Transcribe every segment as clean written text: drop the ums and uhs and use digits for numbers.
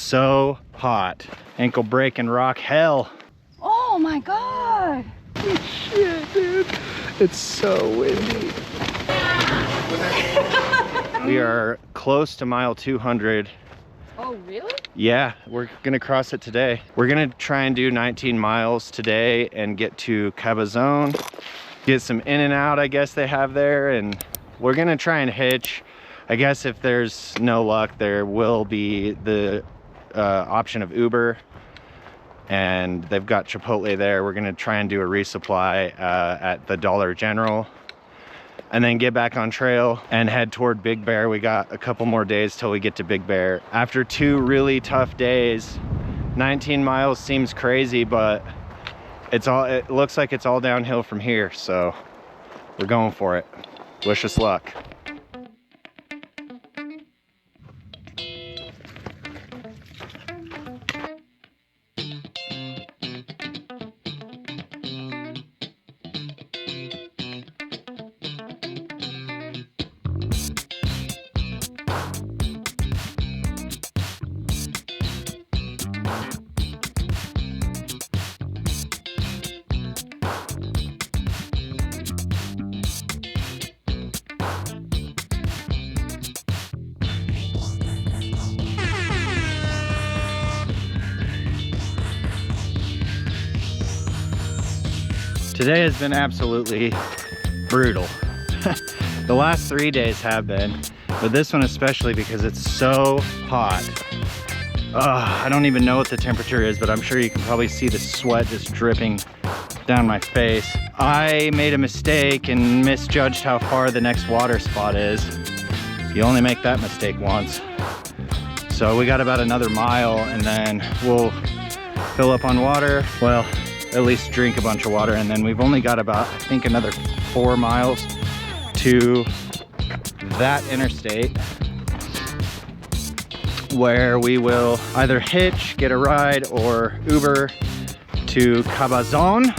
so hot. Ankle breaking rock hell. Oh my God. Shit, dude. It's so windy. We are close to mile 200. Oh, really? Yeah, we're gonna cross it today. We're gonna try and do 19 miles today and get to Cabazon. Get some In-N-Out, I guess they have there, and we're gonna try and hitch. I guess if there's no luck, there will be the option of Uber, and they've got Chipotle there. We're gonna try and do a resupply at the Dollar General, and then get back on trail and head toward Big Bear. We got a couple more days till we get to Big Bear. After 2 really tough days, 19 miles seems crazy, but it looks like it's all downhill from here, so we're going for it. Wish us luck. Today has been absolutely brutal. The last 3 days have been, but this one especially because it's so hot. I don't even know what the temperature is, but I'm sure you can probably see the sweat just dripping down my face. I made a mistake and misjudged how far the next water spot is. You only make that mistake once. So we got about another mile and then we'll fill up on water. Well, at least drink a bunch of water, and then we've only got about, I think, another 4 miles to that interstate where we will either hitch, get a ride, or Uber to Cabazon,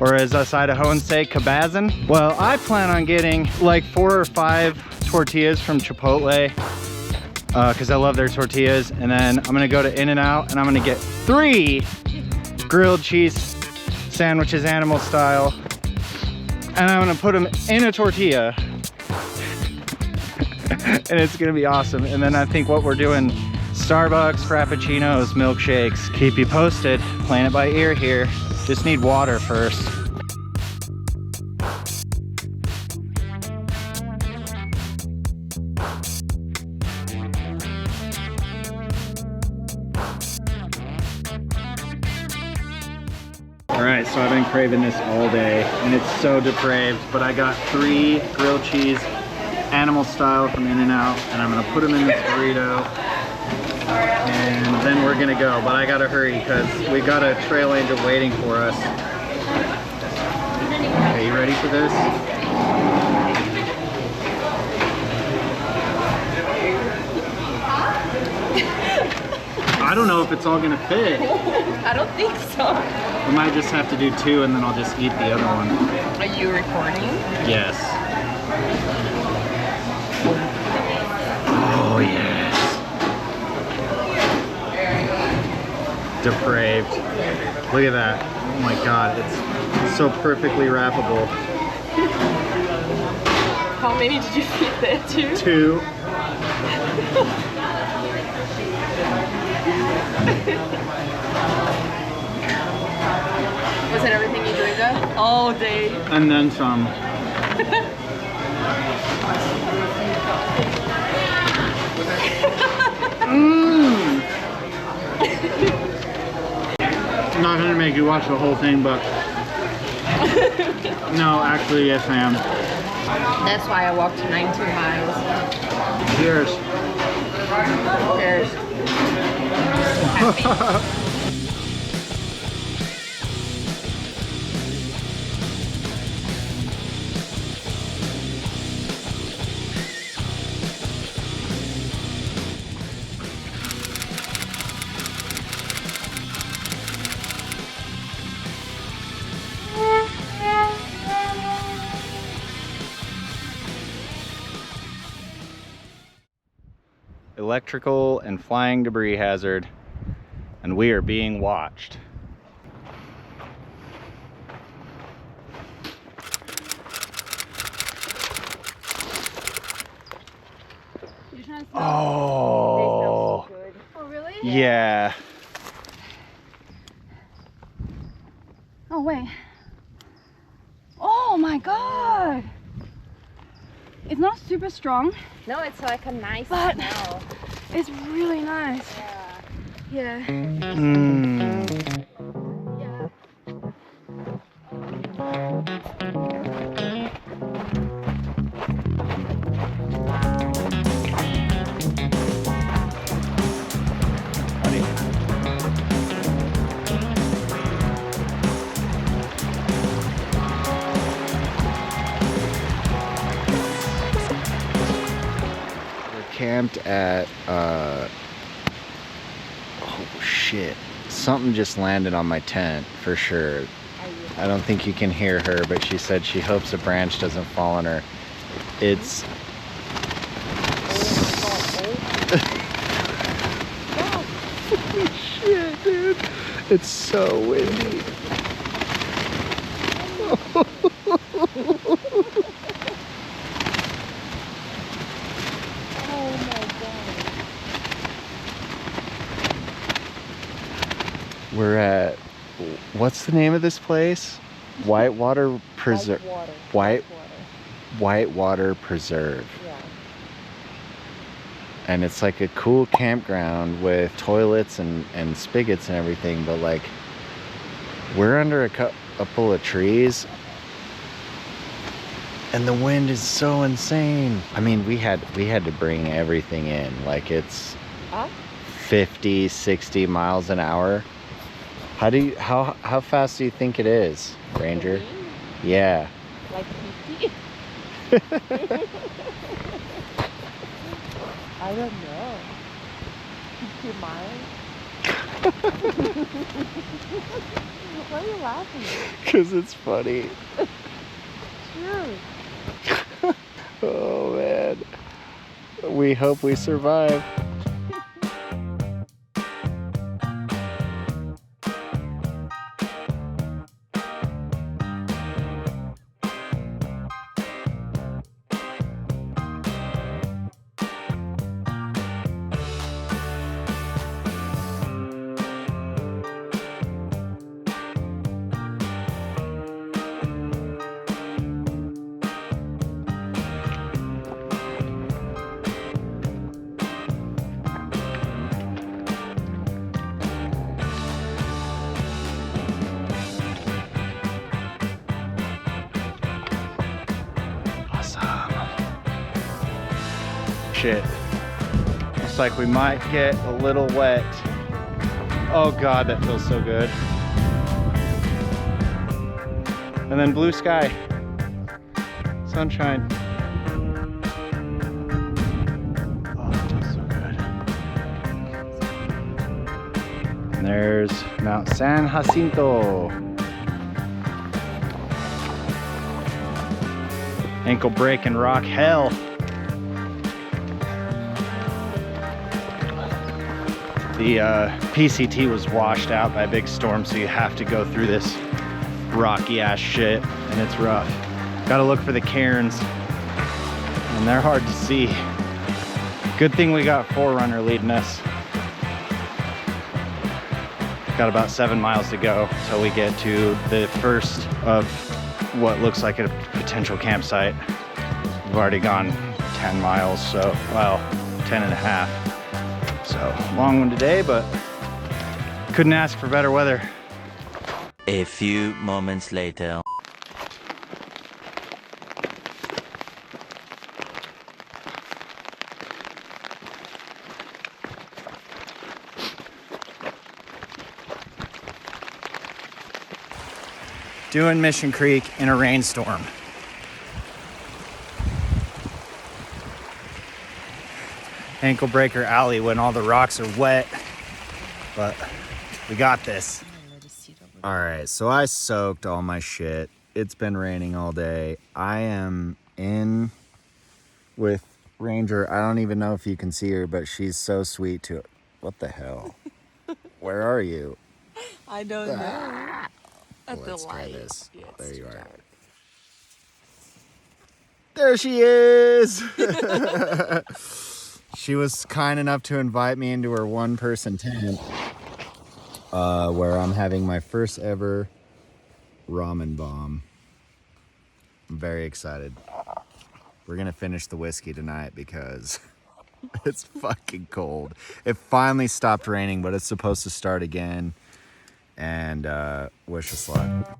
or as us Idahoans say, Cabazon. Well, I plan on getting like 4 or 5 tortillas from Chipotle because I love their tortillas, and then I'm gonna go to In-N-Out and I'm gonna get 3 grilled cheese sandwiches, animal style, and I'm gonna put them in a tortilla and it's gonna be awesome. And then I think what we're doing, Starbucks, Frappuccinos, milkshakes. Keep you posted, playing it by ear here. Just need water first. Alright, so I've been craving this all day, and it's so depraved, but I got 3 grilled cheese, animal style from In-N-Out, and I'm gonna put them in this burrito, and then we're gonna go. But I gotta hurry, because we got a trail angel waiting for us. Okay, you ready for this? I don't know if it's all gonna fit. I don't think so. We might just have to do 2 and then I'll just eat the other one. Are you recording? Yes. Oh yes. Depraved. Look at that. Oh my god, it's so perfectly wrappable. How many did you feed there? 2? 2. Was it everything you dreamed of? All day. And then some. I'm not gonna make you watch the whole thing, but no, actually, yes I am. That's why I walked 19 miles. Cheers. Cheers. Happy. electrical and flying debris hazard, and we are being watched. Oh, They smell so good. Oh, really? yeah. Oh, wait. Oh my God. It's not super strong, No, it's like a nice but smell. it's really nice. Yeah. Yeah. Mm. Yeah. Camped at oh shit, something just landed on my tent for sure. I don't think you can hear her, but she said she hopes a branch doesn't fall on her. It's holy shit, dude, it's so windy. We're at, what's the name of this place? Whitewater Preserve. Whitewater Preserve. Yeah. And it's like a cool campground with toilets and spigots and everything, but like we're under a couple of trees and the wind is so insane. I mean, we had to bring everything in. Like it's 50, 60 miles an hour. How fast do you think it is, Ranger? Yeah. Like 50? I don't know. 50 miles? Why are you laughing? Because it's funny. True. Oh man. We hope we survive. Shit. Looks like we might get a little wet. Oh God, that feels so good. And then blue sky. Sunshine. Oh, that feels so good. And there's Mount San Jacinto. Ankle breaking rock hell. The PCT was washed out by a big storm, so you have to go through this rocky ass shit, and it's rough. Gotta look for the cairns, and they're hard to see. Good thing we got Forerunner leading us. Got about 7 miles to go till we get to the first of what looks like a potential campsite. We've already gone 10 miles, so, well, 10 and a half. So, long one today, but couldn't ask for better weather. A few moments later. Doing Mission Creek in a rainstorm. Ankle breaker alley when all the rocks are wet, but we got this. All right, so I soaked all my shit. It's been raining all day. I am in with ranger. I don't even know if you can see her, but she's so sweet too. What the hell? Where are you? I don't know. Let's try this. Yeah, it's There you too are. dark. There she is. She was kind enough to invite me into her one-person tent, where I'm having my first ever ramen bomb. I'm very excited. We're gonna finish the whiskey tonight because it's fucking cold. It finally stopped raining, but it's supposed to start again. And wish us luck.